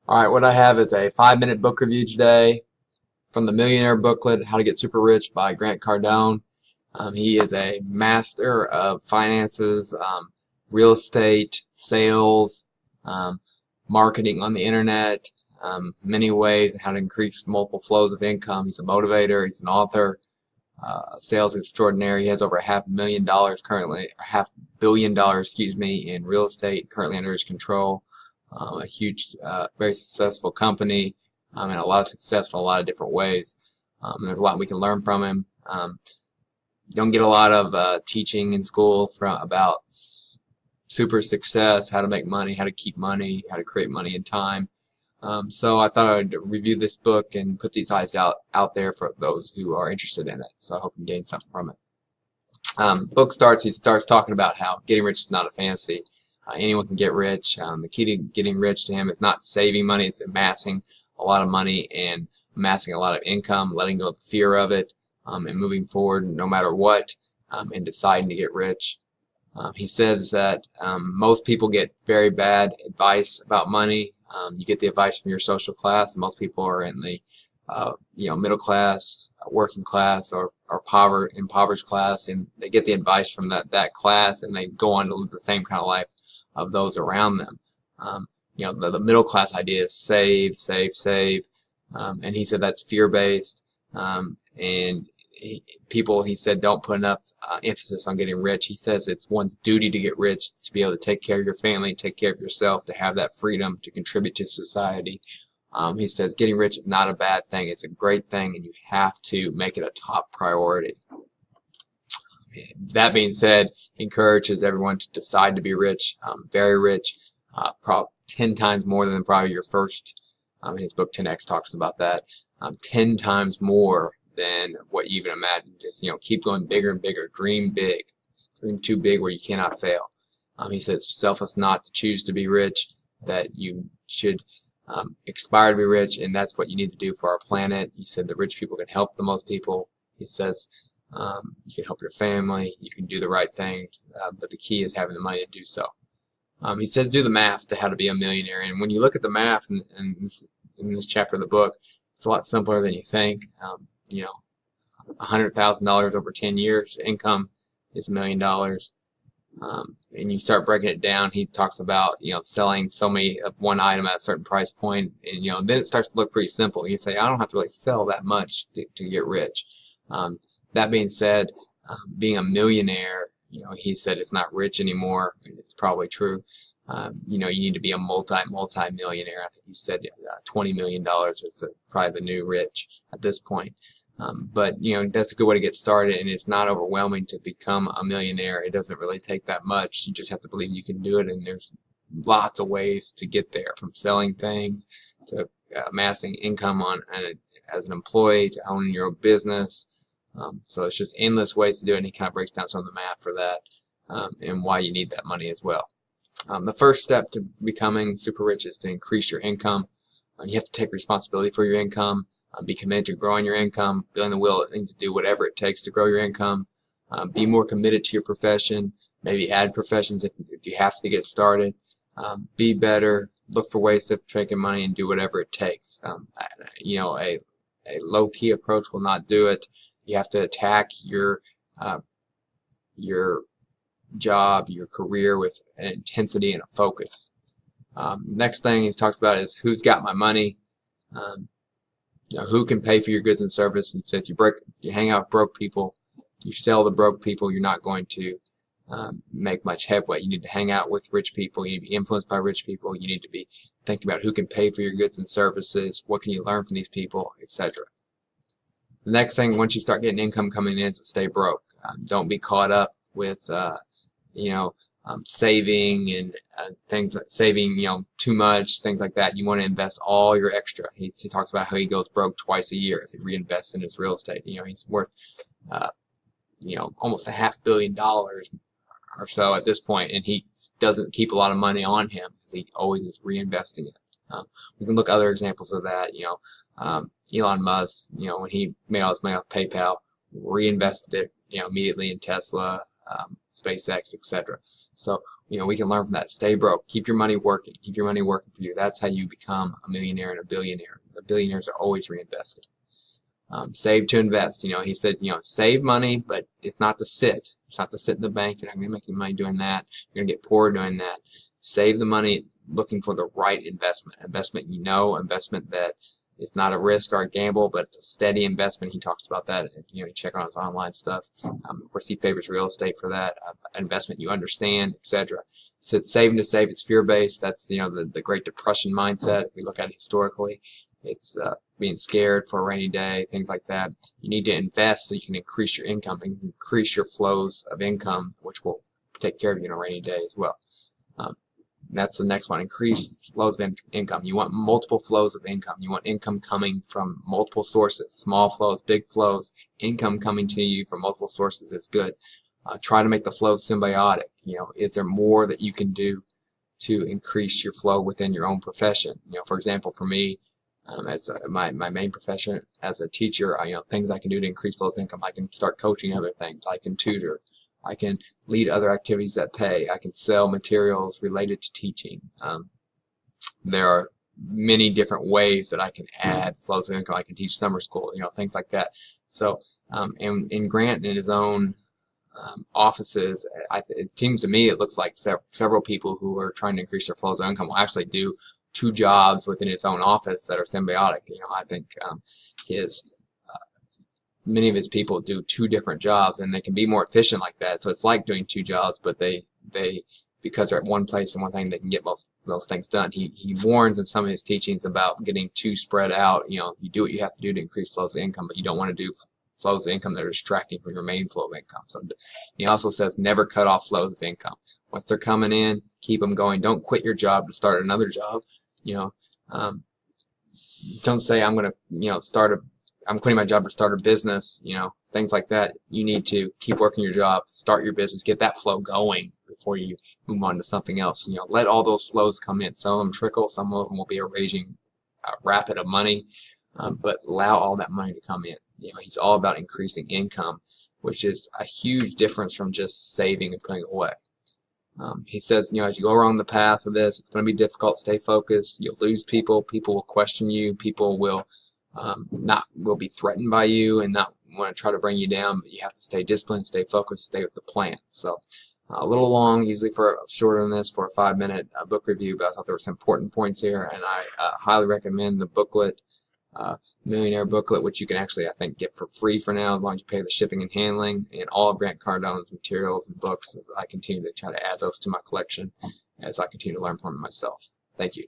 All right, what I have is a 5-minute book review today from the Millionaire booklet, How to Get Super Rich by Grant Cardone. He is a master of finances, real estate, sales, um, marketing on the internet, many ways how to increase multiple flows of income. He's a motivator, he's an author, sales extraordinary. He has over $500,000 currently, $500,000,000, excuse me, in real estate currently under his control. A huge, very successful company, and a lot of success in a lot of different ways. There's a lot we can learn from him. You don't get a lot of teaching in school about super success, how to make money, how to keep money, how to create money in time. So I thought I'd review this book and put these ideas out there for those who are interested in it. So I hope you gain something from it. He starts talking about how getting rich is not a fantasy. Anyone can get rich. The key to getting rich to him is not saving money, it's amassing a lot of money and amassing a lot of income, letting go of the fear of it, and moving forward no matter what, and deciding to get rich. He says that most people get very bad advice about money. You get the advice from your social class, and most people are in the middle class, working class, or impoverished class, and they get the advice from that class, and they go on to live the same kind of life of those around them. The middle class idea is save, save, save, and he said that's fear-based, and he said, don't put enough emphasis on getting rich. He says it's one's duty to get rich, to be able to take care of your family, take care of yourself, to have that freedom to contribute to society. He says getting rich is not a bad thing. It's a great thing, and you have to make it a top priority. That being said, he encourages everyone to decide to be rich, very rich, probably 10 times more than probably your first. His book 10X talks about that. 10 times more than what you even imagined. Just keep going bigger and bigger. Dream big. Dream too big where you cannot fail. He says it's selfless not to choose to be rich, that you should aspire to be rich, and that's what you need to do for our planet. He said the rich people can help the most people. He says you can help your family, you can do the right thing, but the key is having the money to do so. He says do the math to how to be a millionaire, and when you look at the math in this chapter of the book, it's a lot simpler than you think. $100,000 over 10 years income is $1 million. And you start breaking it down, he talks about selling so many of one item at a certain price point, and then it starts to look pretty simple. You say I don't have to really sell that much to get rich. That being said, being a millionaire, he said it's not rich anymore. It's probably true. You need to be a multi-millionaire. I think he said $20 million is probably the new rich at this point. But that's a good way to get started, and it's not overwhelming to become a millionaire. It doesn't really take that much. You just have to believe you can do it, and there's lots of ways to get there, from selling things to amassing income as an employee to owning your own business. So it's just endless ways to do it, and he kind of breaks down some of the math for that and why you need that money as well. The first step to becoming super rich is to increase your income. You have to take responsibility for your income. Be committed to growing your income, feeling the will to do whatever it takes to grow your income. Be more committed to your profession. Maybe add professions if you have to get started. Be better. Look for ways to make money and do whatever it takes. A low-key approach will not do it. You have to attack your job, your career with an intensity and a focus. Next thing he talks about is who's got my money. Who can pay for your goods and services. He said you hang out with broke people, you sell to broke people, you're not going to make much headway. You need to hang out with rich people. You need to be influenced by rich people. You need to be thinking about who can pay for your goods and services, what can you learn from these people, etc. The next thing, once you start getting income coming in, is to stay broke. Don't be caught up with saving and things like saving too much, things like that. You want to invest all your extra. He talks about how he goes broke twice a year as he reinvests in his real estate. He's worth almost $500 million or so at this point, and he doesn't keep a lot of money on him because he always is reinvesting it. We can look at other examples of that. Elon Musk, when he made all his money off PayPal, reinvested it immediately in Tesla, SpaceX, etc. So, we can learn from that. Stay broke. Keep your money working. Keep your money working for you. That's how you become a millionaire and a billionaire. The billionaires are always reinvesting. Save to invest. He said, save money, but it's not to sit. It's not to sit in the bank. You're not going to make any money doing that. You're going to get poor doing that. Save the money looking for the right investment. Investment investment that is not a risk or a gamble, but it's a steady investment. He talks about that. You check on his online stuff. Of course, he favors real estate for that. Investment you understand, etc. He said saving to save is fear-based. That's, the Great Depression mindset. We look at it historically. It's being scared for a rainy day, things like that. You need to invest so you can increase your income and increase your flows of income, which will take care of you in a rainy day as well. That's the next one. Increase flows of income. You want multiple flows of income. You want income coming from multiple sources. Small flows, big flows. Income coming to you from multiple sources is good. Try to make the flow symbiotic. Is there more that you can do to increase your flow within your own profession? For example, for me, as my main profession as a teacher, things I can do to increase flows of income. I can start coaching other things. I can tutor. I can lead other activities that pay. I can sell materials related to teaching. There are many different ways that I can add flows of income. I can teach summer school, things like that. So, in Grant, in his own offices, it seems to me it looks like several people who are trying to increase their flows of income will actually do 2 jobs within his own office that are symbiotic. I think many of his people do 2 different jobs, and they can be more efficient like that. So it's like doing 2 jobs, but they because they're at one place and one thing, they can get most of those things done. He warns in some of his teachings about getting too spread out. You do what you have to do to increase flows of income, but you don't want to do flows of income that are distracting from your main flow of income. So he also says never cut off flows of income. Once they're coming in, keep them going. Don't quit your job to start another job. Don't say I'm going to I'm quitting my job to start a business, things like that. You need to keep working your job, start your business, get that flow going before you move on to something else. Let all those flows come in. Some of them trickle, some of them will be a raging rapid of money, but allow all that money to come in. He's all about increasing income, which is a huge difference from just saving and putting away. He says, as you go along the path of this, it's going to be difficult. Stay focused. You'll lose people. People will question you. People will will be threatened by you and not want to try to bring you down, but you have to stay disciplined, stay focused, stay with the plan. So a little long, usually shorter than this for a 5-minute book review, but I thought there were some important points here, and I highly recommend the booklet, Millionaire booklet, which you can actually, I think, get for free for now, as long as you pay the shipping and handling, and all of Grant Cardone's materials and books, as I continue to try to add those to my collection as I continue to learn from them myself. Thank you.